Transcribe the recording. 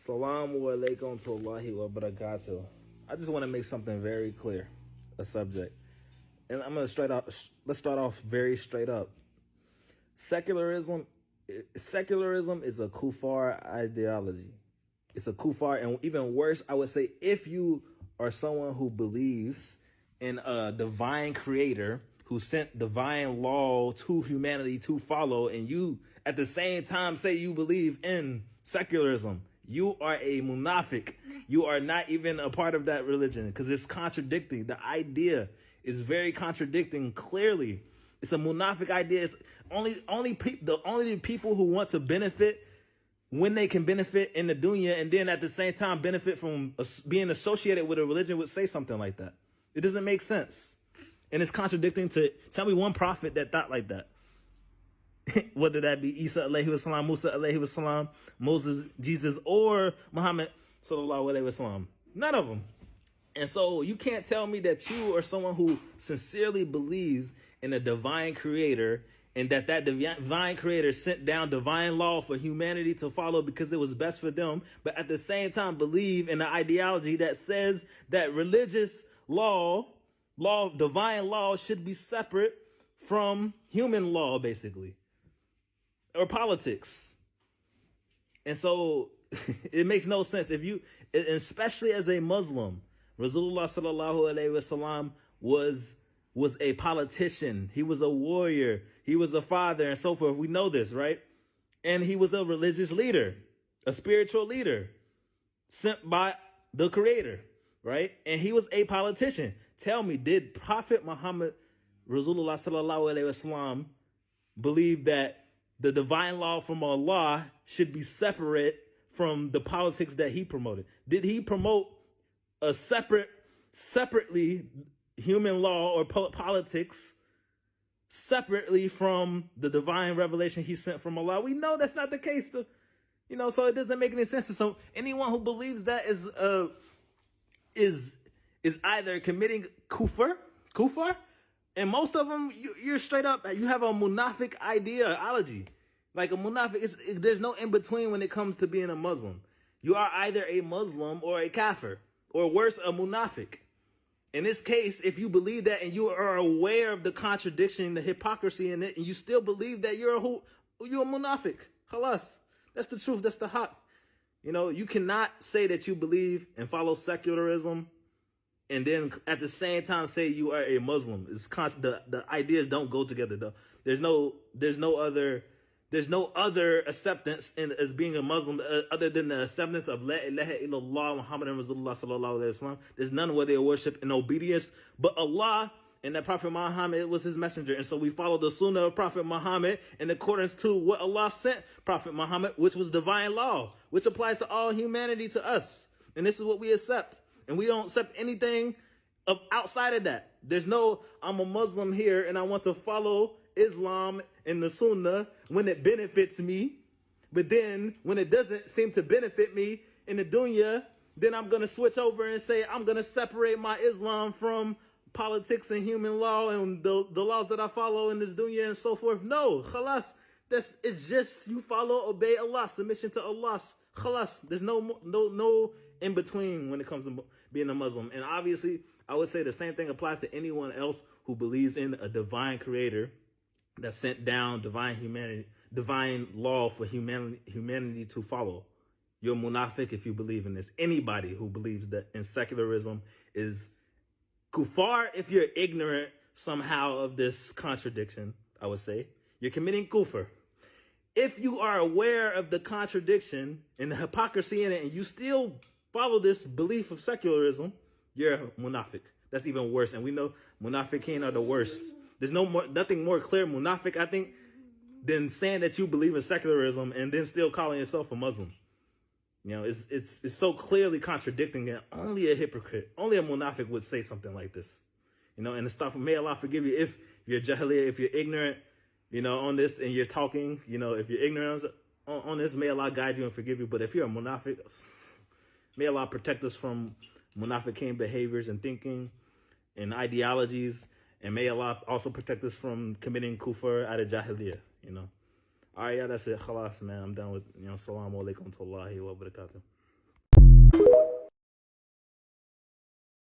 Salamu alaikum to Allahi wa barakatuh. I just want to make something very clear, a subject. And I'm going to let's start off very straight up. Secularism is a kufar ideology. It's a kufar, and even worse, I would say, if you are someone who believes in a divine creator who sent divine law to humanity to follow, and you at the same time say you believe in secularism, you are a munafiq. You are not even a part of that religion, because it's contradicting. The idea is very contradicting clearly. It's a munafiq idea. It's only people who want to benefit when they can benefit in the dunya, and then at the same time benefit from being associated with a religion, would say something like that. It doesn't make sense. And it's contradicting to tell me one prophet that thought like that. Whether that be Isa alayhi wasalam, Musa alayhi wasalam, Moses, Jesus, or Muhammad sallallahu alayhi wasalam. None of them. And so you can't tell me that you are someone who sincerely believes in a divine creator, and that divine creator sent down divine law for humanity to follow because it was best for them, but at the same time believe in an ideology that says that religious divine law should be separate from human law, basically, or politics. And so it makes no sense. Especially as a Muslim, Rasulullah sallallahu alaihi wasallam was a politician. He was a warrior. He was a father and so forth. We know this, right? And he was a religious leader, a spiritual leader sent by the creator, right? And he was a politician. Tell me, did Prophet Muhammad, Rasulullah sallallahu alaihi wasallam, believe that the divine law from Allah should be separate from the politics that he promoted? Did he promote a separately human law or politics separately from the divine revelation he sent from Allah? We know that's not the case, so it doesn't make any sense. So anyone who believes that is either committing kufr, and most of them, you're straight up, you have a munafiq ideology. Like a munafiq, there's no in between when it comes to being a Muslim. You are either a Muslim or a kafir, or worse, a munafiq. In this case, if you believe that and you are aware of the contradiction, the hypocrisy in it, and you still believe that you're a munafiq, khalas. That's the truth. That's the haqq. You cannot say that you believe and follow secularism and then at the same time say you are a Muslim. The ideas don't go together, though. There's no other acceptance as being a Muslim other than the acceptance of La ilaha illallah Muhammadan Rasulullah sallallahu alaihi wasallam. There's none where they worship in obedience but Allah, and that Prophet Muhammad was his messenger. And so we follow the sunnah of Prophet Muhammad in accordance to what Allah sent Prophet Muhammad, which was divine law, which applies to all humanity, to us. And this is what we accept. And we don't accept anything outside of that. There's no, I'm a Muslim here and I want to follow Islam and the Sunnah when it benefits me, but then when it doesn't seem to benefit me in the dunya, then I'm going to switch over and say I'm going to separate my Islam from politics and human law and the laws that I follow in this dunya and so forth. No, khalas. It's just you follow, obey Allah, submission to Allah. Khalas. There's no in between when it comes to being a Muslim. And obviously, I would say the same thing applies to anyone else who believes in a divine creator that sent down divine law for humanity to follow. You're munafiq if you believe in this. Anybody who believes that in secularism is kufar if you're ignorant somehow of this contradiction, I would say. You're committing kufr. If you are aware of the contradiction and the hypocrisy in it, and you still follow this belief of secularism, you're a munafiq. That's even worse. And we know munafiqeen are the worst. There's nothing more clear munafiq, I think, than saying that you believe in secularism and then still calling yourself a Muslim. It's so clearly contradicting that only a hypocrite, only a munafiq would say something like this. And the stuff, may Allah forgive you if you're jahiliyyah, if you're ignorant, on this and you're talking, if you're ignorant on this, may Allah guide you and forgive you. But if you're a munafiq, may Allah protect us from munafiqeen behaviors and thinking and ideologies. And may Allah also protect us from committing kufr out of jahiliyyah, All right, yeah, that's it. Khalas, man. I'm done with, Salamu alaikum to Allahi wa barakatuh.